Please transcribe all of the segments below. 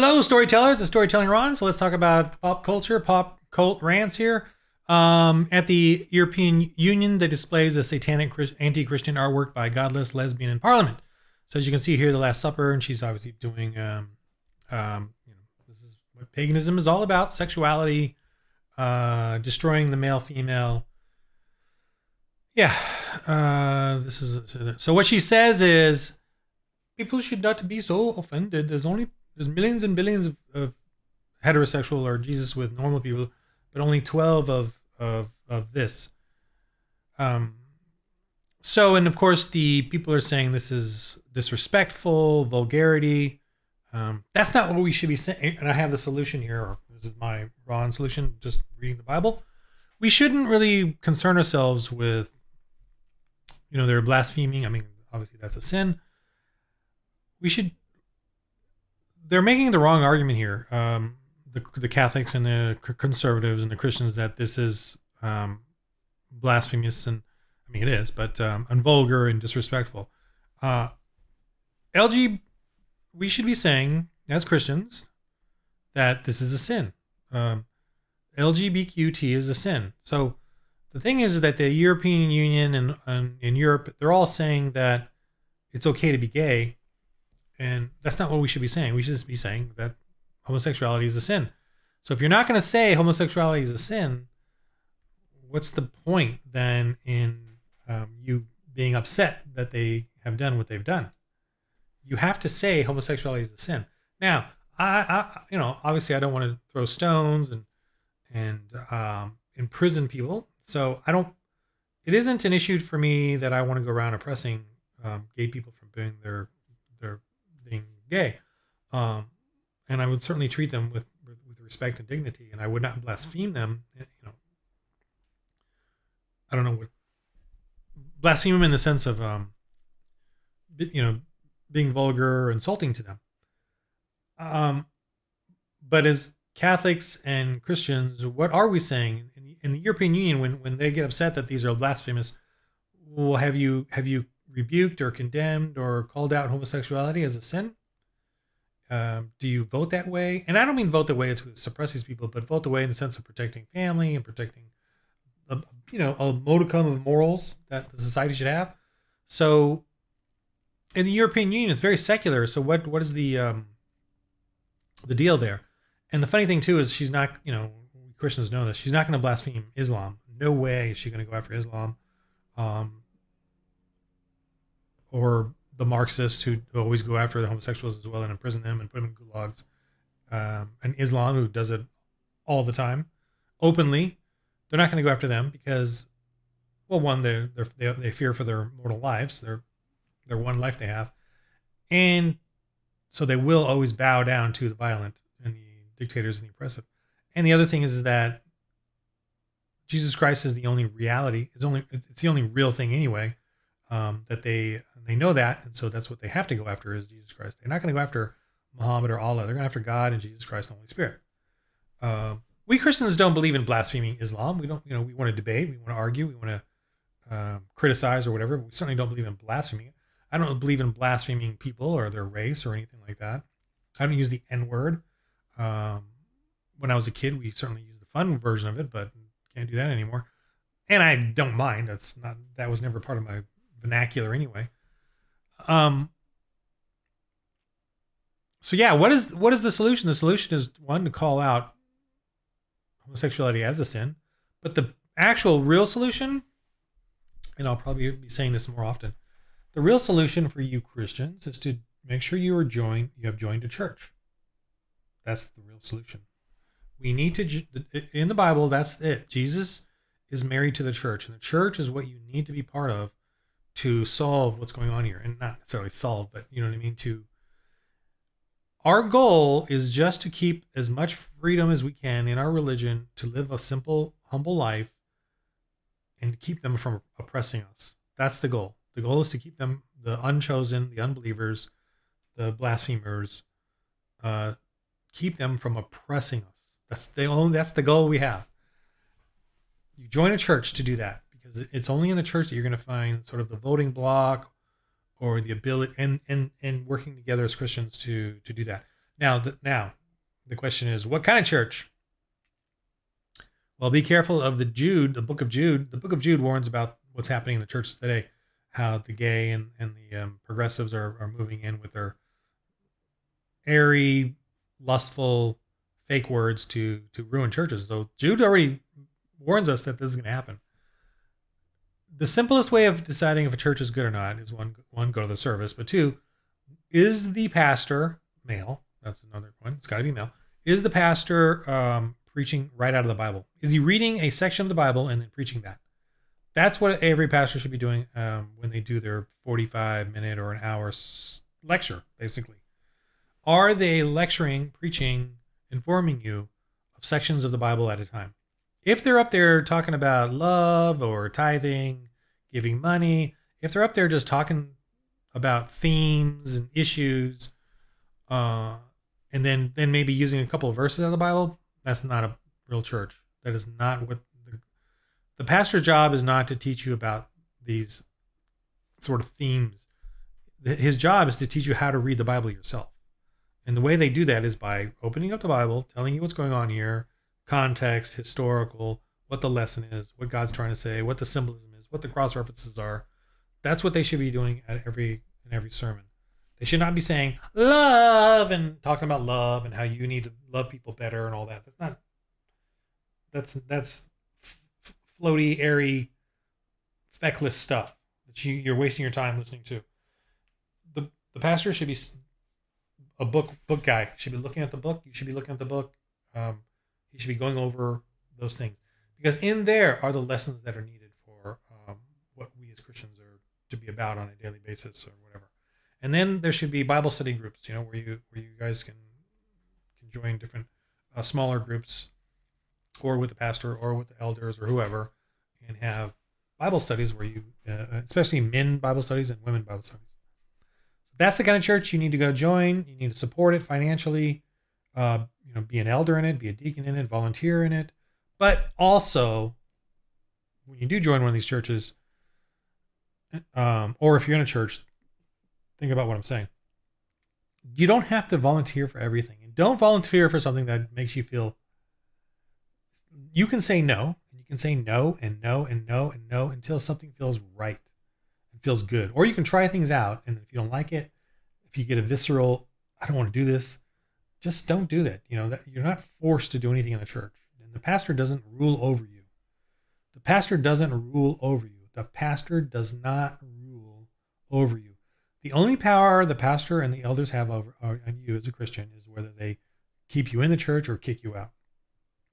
Hello, storytellers. It's Storytelling Ron. So let's talk about pop culture, pop cult rants here. At the European Union, that displays a satanic anti-Christian artwork by godless lesbian in Parliament. So as you can see here, the Last Supper, and she's obviously doing, this is what paganism is all about: sexuality, destroying the male-female. Yeah, this is so. What she says is, people should not be so offended. There's millions and billions of heterosexual or Jesus with normal people, but only 12 of this. So, and of course, the people are saying this is disrespectful, vulgarity. That's not what we should be saying. And I have the solution here, or this is my Ron solution, just reading the Bible. We shouldn't really concern ourselves with, they're blaspheming. I mean, obviously that's a sin. They're making the wrong argument here. The Catholics and the conservatives and the Christians, that this is blasphemous, and I mean it is, but and vulgar and disrespectful. We should be saying as Christians that this is a sin. LGBTQT is a sin. So the thing is that the European Union and in Europe, they're all saying that it's okay to be gay. And that's not what we should be saying. We should just be saying that homosexuality is a sin. So if you're not going to say homosexuality is a sin, what's the point then in you being upset that they have done what they've done? You have to say homosexuality is a sin. Now, I obviously I don't want to throw stones and imprison people. So it isn't an issue for me that I want to go around oppressing gay people from being being gay, and I would certainly treat them with respect and dignity, and I would not blaspheme them. I don't know what blaspheme them in the sense of being vulgar or insulting to them. But as Catholics and Christians, what are we saying in the European Union when they get upset that these are blasphemous? Well, have you rebuked or condemned or called out homosexuality as a sin? Do you vote that way? And I don't mean vote that way to suppress these people, but vote the way in the sense of protecting family and protecting, a modicum of morals that the society should have. So in the European Union, it's very secular. So what is the deal there? And the funny thing too is she's not, Christians know this. She's not going to blaspheme Islam. No way is she going to go after Islam. Or the Marxists who always go after the homosexuals as well and imprison them and put them in gulags. And Islam, who does it all the time, openly. They're not going to go after them because, well, one, they fear for their mortal lives. Their one life they have. And so they will always bow down to the violent and the dictators and the oppressive. And the other thing is that Jesus Christ is the only reality. It's the only real thing anyway. That they know that, and so that's what they have to go after is Jesus Christ. They're not going to go after Muhammad or Allah. They're going after God and Jesus Christ and the Holy Spirit. We Christians don't believe in blaspheming Islam. We don't, we want to debate, we want to argue, we want to criticize or whatever. But we certainly don't believe in blaspheming. I don't believe in blaspheming people or their race or anything like that. I don't use the N-word. When I was a kid, we certainly used the fun version of it, but can't do that anymore. And I don't mind. That was never part of my vernacular anyway. So yeah, what is the solution? The solution is, one, to call out homosexuality as a sin, but the actual real solution, and I'll probably be saying this more often, the real solution for you Christians is to make sure you have joined a church. That's the real solution. We need to, in the Bible, that's it. Jesus is married to the church, and the church is what you need to be part of to solve what's going on here. And not necessarily solve, but you know what I mean? Our goal is just to keep as much freedom as we can in our religion, to live a simple, humble life, and to keep them from oppressing us. That's the goal. The goal is to keep them, the unchosen, the unbelievers, the blasphemers, keep them from oppressing us. That's the goal we have. You join a church to do that, because it's only in the church that you're going to find sort of the voting block or the ability and working together as Christians to do that. Now, the question is, what kind of church? Well, be careful of the book of Jude. The book of Jude warns about what's happening in the churches today, how the gay and the progressives are moving in with their airy, lustful, fake words to ruin churches. So Jude already warns us that this is going to happen. The simplest way of deciding if a church is good or not is one, go to the service, but two, is the pastor male? That's another one. It's got to be male. Is the pastor preaching right out of the Bible? Is he reading a section of the Bible and then preaching that? That's what every pastor should be doing when they do their 45-minute or an hour lecture, basically. Are they lecturing, preaching, informing you of sections of the Bible at a time? If they're up there talking about love or tithing, giving money, if they're up there just talking about themes and issues, and then maybe using a couple of verses out of the Bible, that's not a real church. That is not what the pastor's job is. Not to teach you about these sort of themes. His job is to teach you how to read the Bible yourself. And the way they do that is by opening up the Bible, telling you what's going on here, context, historical, what the lesson is, what God's trying to say, what the symbolism is, what the cross references are. That's what they should be doing in every sermon. They should not be saying love and talking about love and how you need to love people better and all that. That's floaty, airy, feckless stuff that you're wasting your time listening to. The pastor should be a book guy. Should be looking at the book. You should be looking at the book. He should be going over those things, because in there are the lessons that are needed for what we as Christians are to be about on a daily basis or whatever. And then there should be Bible study groups, where you guys can join different smaller groups, or with the pastor or with the elders or whoever, and have Bible studies where you, especially men Bible studies and women Bible studies. That's the kind of church you need to go join. You need to support it financially. Be an elder in it, be a deacon in it, volunteer in it. But also, when you do join one of these churches, or if you're in a church, think about what I'm saying. You don't have to volunteer for everything. And don't volunteer for something that makes you feel. You can say no. You can say no and no and no and no until something feels right and feels good. Or you can try things out, and if you don't like it, if you get a visceral, I don't want to do this, just don't do that. That you're not forced to do anything in the church. And the pastor doesn't rule over you. The pastor doesn't rule over you. The pastor does not rule over you. The only power the pastor and the elders have over on you as a Christian is whether they keep you in the church or kick you out.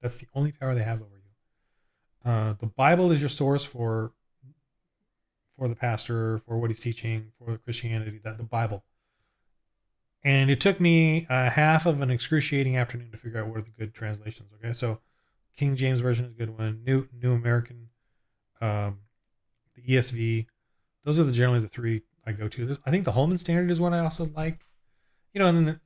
That's the only power they have over you. The Bible is your source for the pastor, for what he's teaching, for Christianity, the Bible. And it took me half of an excruciating afternoon to figure out what are the good translations. Okay, so King James Version is a good one. New American, the ESV. Those are generally the three I go to. I think the Holman Standard is one I also like. And then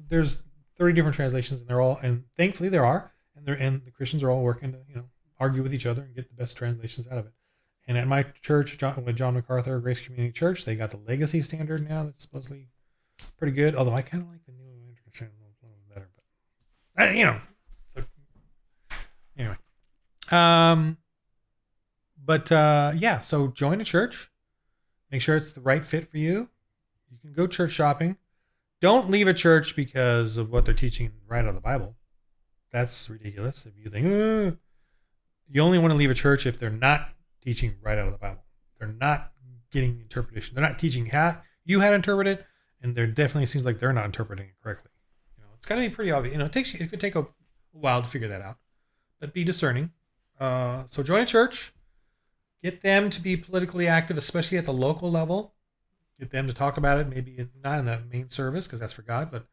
there's 30 different translations, and they're all, and thankfully there are, and the Christians are all working to argue with each other and get the best translations out of it. And at my church, with John MacArthur Grace Community Church, they got the Legacy Standard now. That's supposedly pretty good. Although I kind of like the New American Standard a little better, but So anyway, yeah. So join a church. Make sure it's the right fit for you. You can go church shopping. Don't leave a church because of what they're teaching right out of the Bible. That's ridiculous. If you think, you only want to leave a church if they're not teaching right out of the Bible. They're not getting interpretation. They're not teaching how you had to interpret it, and there definitely seems like they're not interpreting it correctly. It's got to be pretty obvious. It could take a while to figure that out, but be discerning. So join a church. Get them to be politically active, especially at the local level. Get them to talk about it, maybe not in the main service, because that's for God, but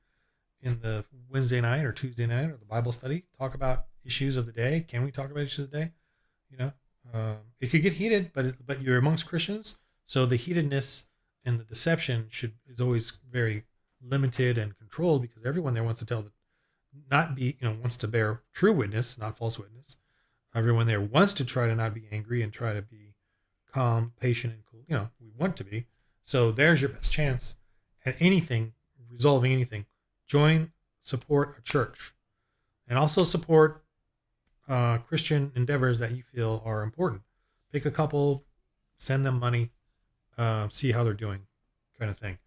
in the Wednesday night or Tuesday night or the Bible study. Talk about issues of the day. Can we talk about issues of the day? It could get heated, but you're amongst Christians, so the heatedness and the deception is always very limited and controlled, because everyone there wants to wants to bear true witness, not false witness. Everyone there wants to try to not be angry and try to be calm, patient, and cool. We want to be. So there's your best chance at resolving anything. support a church, and also support Christian endeavors that you feel are important. Pick a couple, send them money, see how they're doing, kind of thing.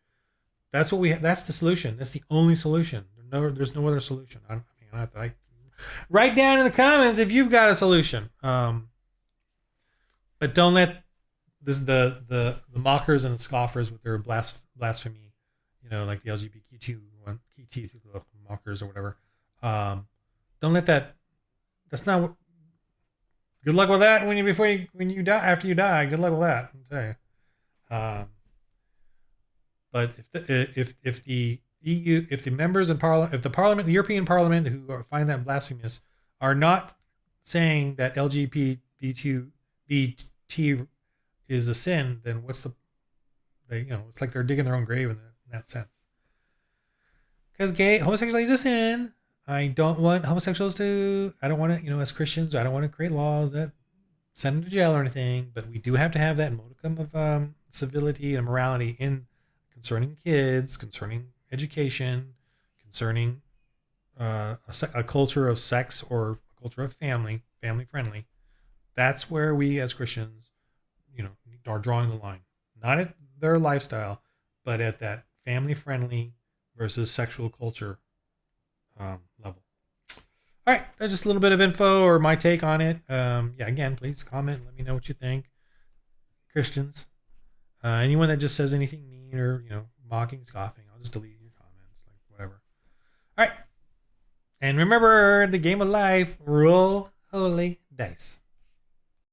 That's what we. That's the solution. That's the only solution. There's no other solution. Write down in the comments if you've got a solution. But don't let the mockers and the scoffers with their blasphemy, like the LGBTQ mockers or whatever. Don't let that. That's not. Good luck with that when you die after you die. Good luck with that. I'll tell you. But if the EU, if the members of Parliament, if the European Parliament who find that blasphemous are not saying that LGBT is a sin, then what's it's like they're digging their own grave in that sense. Because homosexuality is a sin. I don't want homosexuals to. I don't want to. As Christians, I don't want to create laws that send them to jail or anything. But we do have to have that modicum of civility and morality concerning kids, concerning education, concerning a culture of sex or a culture of family friendly. That's where we as Christians, are drawing the line. Not at their lifestyle, but at that family friendly versus sexual culture level. All right, that's just a little bit of info or my take on it. Again, please comment. Let me know what you think. Christians, anyone that just says anything mean or mocking, scoffing, I'll just delete your comments, like whatever. All right, and remember the game of life: roll holy dice.